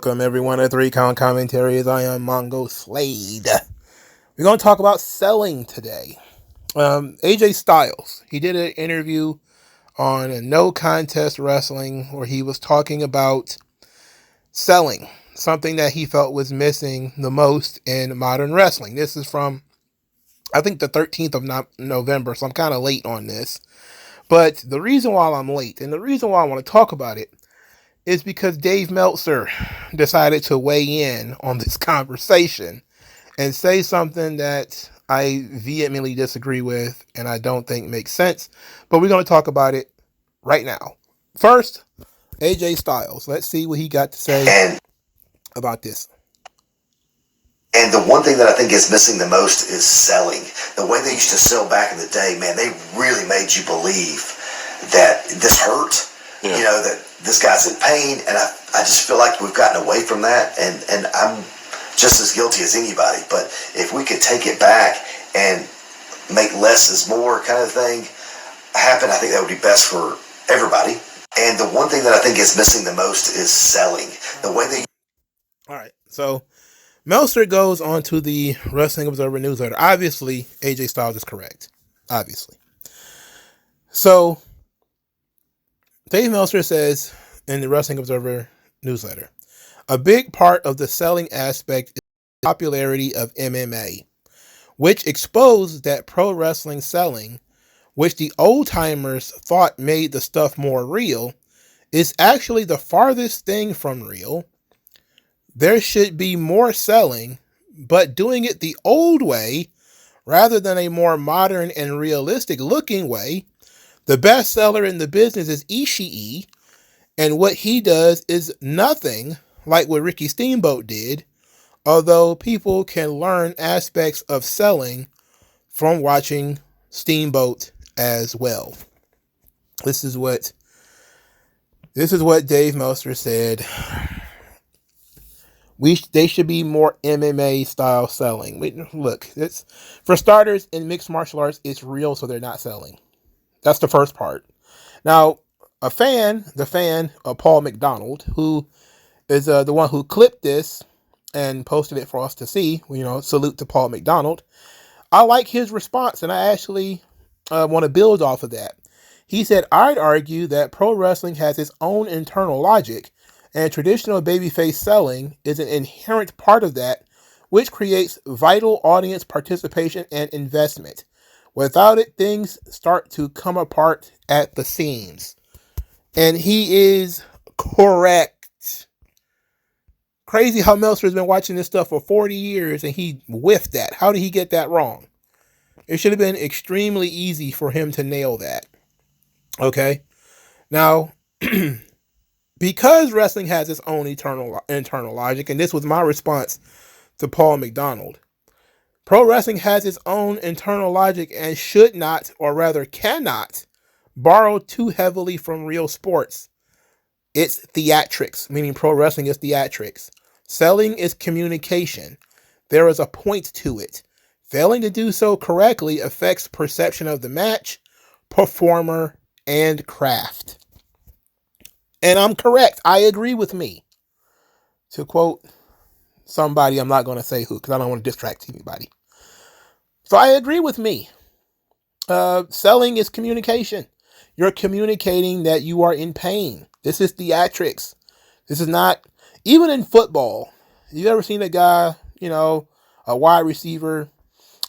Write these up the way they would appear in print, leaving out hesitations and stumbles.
Welcome everyone to 3 Count Commentaries. I am MagMongoSlade. We're going to talk about selling today. AJ Styles, he did an interview on a No Contest Wrestling where he was talking about selling, something that he felt was missing the most in modern wrestling. This is from, I think, the 13th of November, so I'm kind of late on this. But the reason why I'm late, and the reason why I want to talk about it, is because Dave Meltzer decided to weigh in on this conversation and say something that I vehemently disagree with and I don't think makes sense. But we're going to talk about it right now. First, AJ Styles. Let's see what he got to say about this. And the one thing that I think is missing the most is selling. The way they used to sell back in the day, man, they really made you believe that this hurt. Yeah. You know, that this guy's in pain, and I just feel like we've gotten away from that, and I'm just as guilty as anybody. But if we could take it back and make less is more kind of thing happen, I think that would be best for everybody. And the one thing that I think is missing the most is selling. The way they... All right, so Meltzer goes on to the Wrestling Observer newsletter. Obviously, AJ Styles is correct. Obviously. So Dave Meltzer says in the Wrestling Observer newsletter, a big part of the selling aspect is the popularity of MMA, which exposed that pro wrestling selling, which the old timers thought made the stuff more real, is actually the farthest thing from real. There should be more selling, but doing it the old way rather than a more modern and realistic looking way. The best seller in the business is Ishii, and what he does is nothing like what Ricky Steamboat did, although people can learn aspects of selling from watching Steamboat as well. This is what Dave Meltzer said. They should be more MMA style selling. Look, it's, for starters, in mixed martial arts, it's real, so they're not selling. That's the first part. Now, the fan of Paul McDonald, who is the one who clipped this and posted it for us to see, salute to Paul McDonald. I like his response, and I actually want to build off of that. He said, I'd argue that pro wrestling has its own internal logic, and traditional babyface selling is an inherent part of that, which creates vital audience participation and investment. Without it, things start to come apart at the seams. And he is correct. Crazy how Meltzer has been watching this stuff for 40 years and he whiffed that. How did he get that wrong? It should have been extremely easy for him to nail that. Okay? Now, because wrestling has its own internal logic, and this was my response to Paul McDonald, pro wrestling has its own internal logic and should not, or rather cannot, borrow too heavily from real sports. It's theatrics, meaning pro wrestling is theatrics. Selling is communication. There is a point to it. Failing to do so correctly affects perception of the match, performer, and craft. And I'm correct. I agree with me. To quote somebody, I'm not going to say who, because I don't want to distract anybody. So I agree with me. Selling is communication. You're communicating that you are in pain. This is theatrics. This is not, even in football, you ever seen a guy, a wide receiver,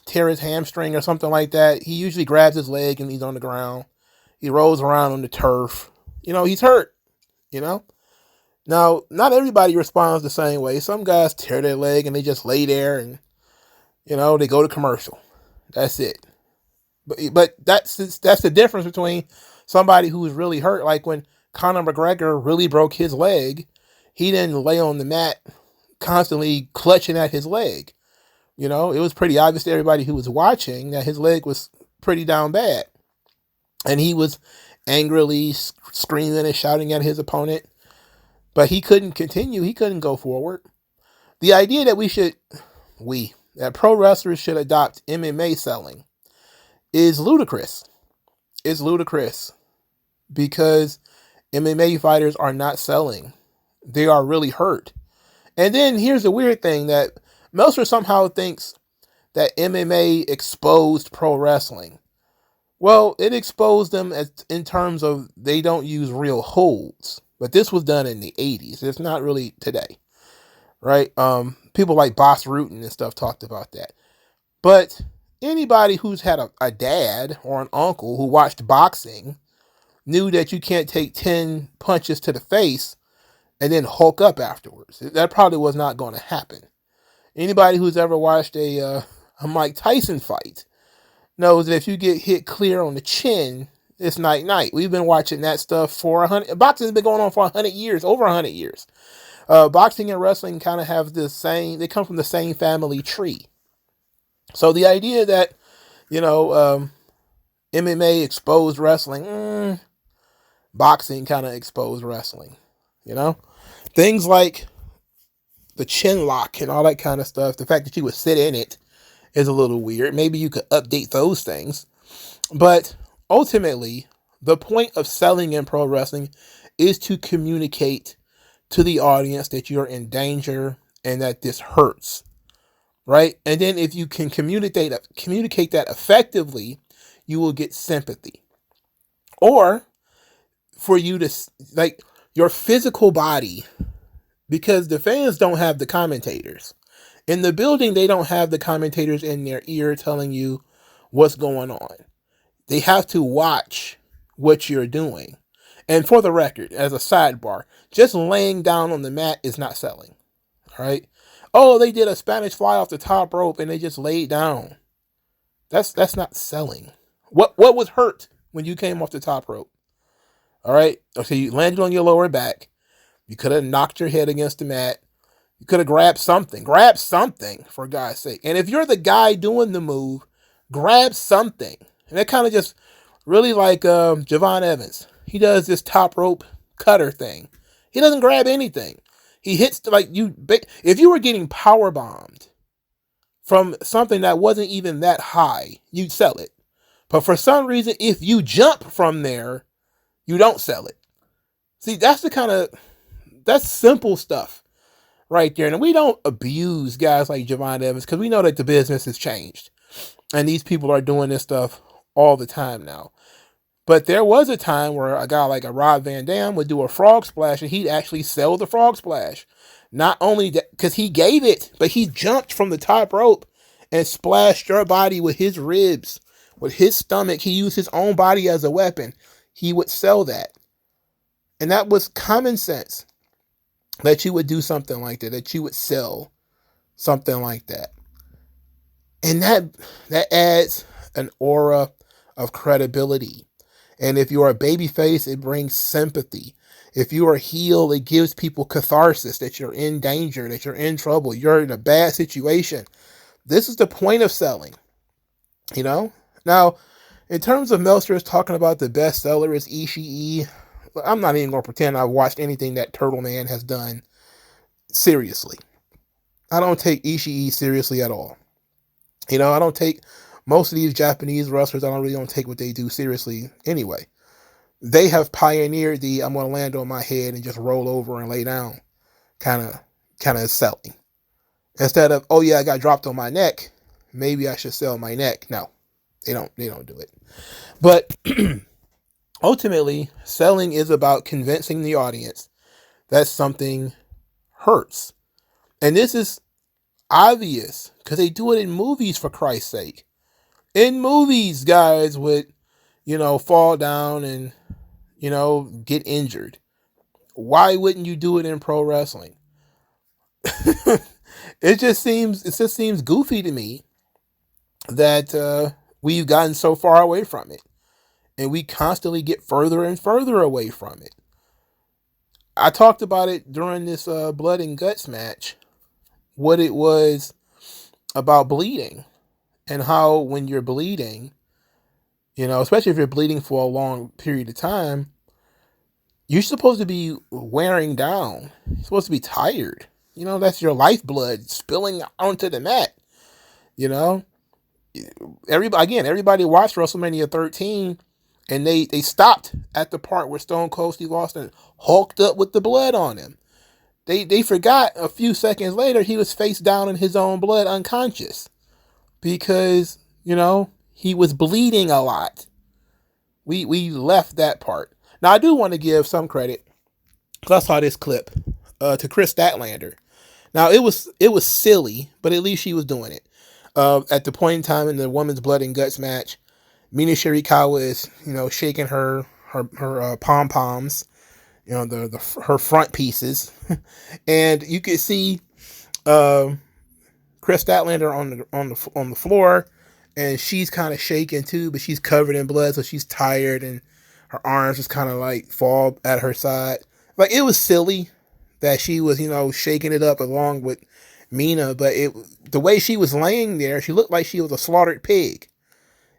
tear his hamstring or something like that? He usually grabs his leg and he's on the ground. He rolls around on the turf. He's hurt, Now, not everybody responds the same way. Some guys tear their leg and they just lay there and, they go to commercial. That's it. But that's the difference between somebody who's really hurt. Like when Conor McGregor really broke his leg, he didn't lay on the mat constantly clutching at his leg. It was pretty obvious to everybody who was watching that his leg was pretty down bad. And he was angrily screaming and shouting at his opponent. But he couldn't continue. He couldn't go forward. The idea that that pro wrestlers should adopt MMA selling is ludicrous. It's ludicrous because MMA fighters are not selling. They are really hurt. And then here's the weird thing that Meltzer somehow thinks that MMA exposed pro wrestling. Well, it exposed them in terms of they don't use real holds. But this was done in the 80s. It's not really today, right? People like Boss Rutan and stuff talked about that. But anybody who's had a dad or an uncle who watched boxing knew that you can't take 10 punches to the face and then hulk up afterwards. That probably was not going to happen. Anybody who's ever watched a Mike Tyson fight knows that if you get hit clear on the chin, it's night night. We've been watching that stuff for 100. Boxing has been going on for 100 years, over 100 years. Boxing and wrestling kind of have the same. They come from the same family tree. So the idea that MMA exposed wrestling, boxing kind of exposed wrestling. Things like the chin lock and all that kind of stuff. The fact that you would sit in it is a little weird. Maybe you could update those things. But ultimately, the point of selling in pro wrestling is to communicate to the audience that you're in danger and that this hurts. Right? And then if you can communicate that effectively, you will get sympathy. Or for you to, like, your physical body, because the fans don't have the commentators. In the building, they don't have the commentators in their ear telling you what's going on. They have to watch what you're doing. And for the record, as a sidebar, just laying down on the mat is not selling. All right? Oh, they did a Spanish fly off the top rope and they just laid down. That's not selling. What was hurt when you came off the top rope? All right? Okay, you landed on your lower back. You could have knocked your head against the mat. You could have grabbed something. Grab something, for God's sake. And if you're the guy doing the move, grab something. And that kind of just really like Javon Evans. He does this top rope cutter thing. He doesn't grab anything. He hits like you. If you were getting power bombed from something that wasn't even that high, you'd sell it. But for some reason, if you jump from there, you don't sell it. See, that's simple stuff right there. And we don't abuse guys like Javon Evans because we know that the business has changed. And these people are doing this stuff all the time now. But there was a time where a guy like a Rob Van Dam would do a frog splash and he'd actually sell the frog splash. Not only because he gave it, but he jumped from the top rope and splashed your body with his ribs, with his stomach. He used his own body as a weapon. He would sell that. And that was common sense that you would do something like that you would sell something like that. And that adds an aura of credibility. And if you are a babyface, it brings sympathy. If you are a heel, it gives people catharsis that you're in danger, that you're in trouble, you're in a bad situation. This is the point of selling. Now, in terms of Meltzer talking about the best seller is Ishii, I'm not even going to pretend I've watched anything that Turtle Man has done seriously. I don't take Ishii seriously at all. I don't take most of these Japanese wrestlers, I don't take what they do seriously anyway. They have pioneered the I'm going to land on my head and just roll over and lay down kind of selling. Instead of, oh yeah, I got dropped on my neck, maybe I should sell my neck. No, they don't do it. But ultimately, selling is about convincing the audience that something hurts. And this is obvious because they do it in movies, for Christ's sake. In movies, guys would, fall down and, get injured. Why wouldn't you do it in pro wrestling? It just seems goofy to me that we've gotten so far away from it. And we constantly get further and further away from it. I talked about it during this blood and guts match, what it was about bleeding. And how when you're bleeding, especially if you're bleeding for a long period of time, you're supposed to be wearing down. You're supposed to be tired. That's your lifeblood spilling onto the mat. Everybody watched WrestleMania 13 and they stopped at the part where Stone Cold Steve Austin hulked up with the blood on him. They forgot a few seconds later he was face down in his own blood, unconscious, because he was bleeding a lot. We left that part. Now I do want to give some credit, because I saw this clip, to Chris Statlander. Now it was silly, but at least she was doing it. At the point in time in the women's blood and guts match, Mina Shirikawa is shaking her pom poms, her front pieces, and you could see Chris Statlander on the floor, and she's kind of shaking too, but she's covered in blood, so she's tired, and her arms just kind of like fall at her side. Like, it was silly that she was shaking it up along with Mina, but the way she was laying there, she looked like she was a slaughtered pig.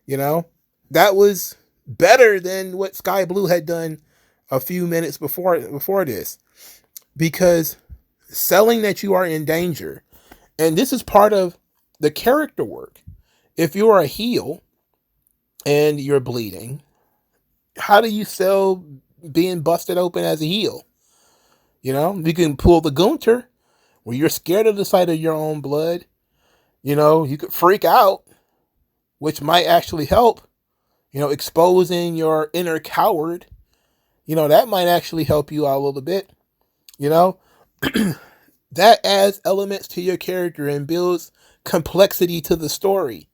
That was better than what Sky Blue had done a few minutes before this, because selling that you are in danger, and this is part of the character work. If you're a heel and you're bleeding, how do you sell being busted open as a heel? You can pull the Gunter, where you're scared of the sight of your own blood. You could freak out, which might actually help. Exposing your inner coward. That might actually help you out a little bit. That adds elements to your character and builds complexity to the story.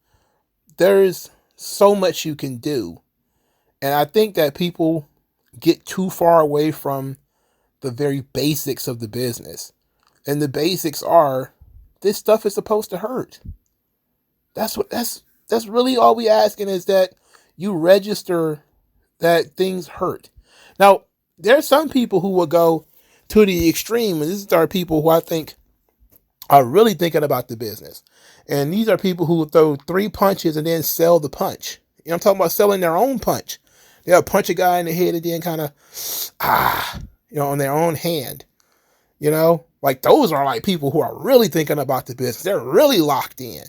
There's so much you can do. And I think that people get too far away from the very basics of the business. And the basics are, this stuff is supposed to hurt. That's really all we asking, is that you register that things hurt. Now, there are some people who will go to the extreme, and these are people who I think are really thinking about the business. And these are people who will throw 3 punches and then sell the punch. I'm talking about selling their own punch. They'll punch a guy in the head and then kind of, on their own hand. Like, those are like people who are really thinking about the business. They're really locked in.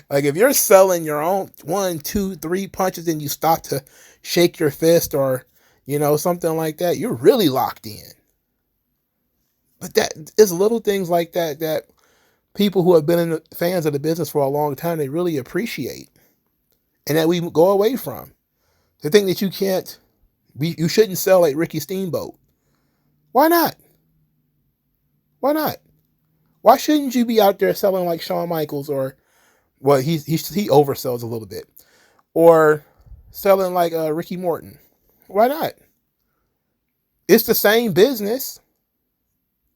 Like, if you're selling your own 1, 2, 3 punches and you stop to shake your fist or, something like that, you're really locked in. But it's little things like that people who have been fans of the business for a long time, they really appreciate, and that we go away from. They think that you shouldn't sell like Ricky Steamboat. Why not? Why not? Why shouldn't you be out there selling like Shawn Michaels, or, well, he oversells a little bit, or selling like Ricky Morton? Why not? It's the same business.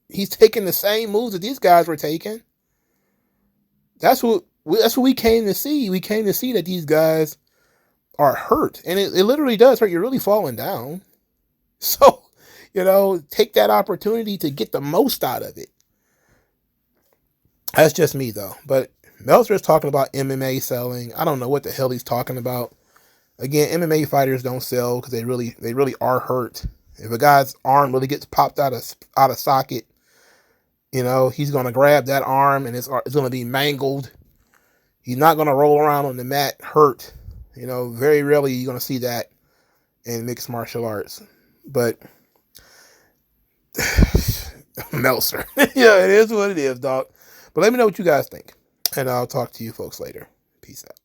He's taking the same moves that these guys were taking. That's what we came to see. We came to see that these guys are hurt, and it literally does hurt. You're really falling down. So, take that opportunity to get the most out of it. That's just me, though. But Meltzer is talking about MMA selling. I don't know what the hell he's talking about. Again, MMA fighters don't sell because they really are hurt. If a guy's arm really gets popped out of socket, he's going to grab that arm and it's going to be mangled. He's not going to roll around on the mat hurt. Very rarely you're going to see that in mixed martial arts. But Meltzer. Yeah, it is what it is, dog. But let me know what you guys think. And I'll talk to you folks later. Peace out.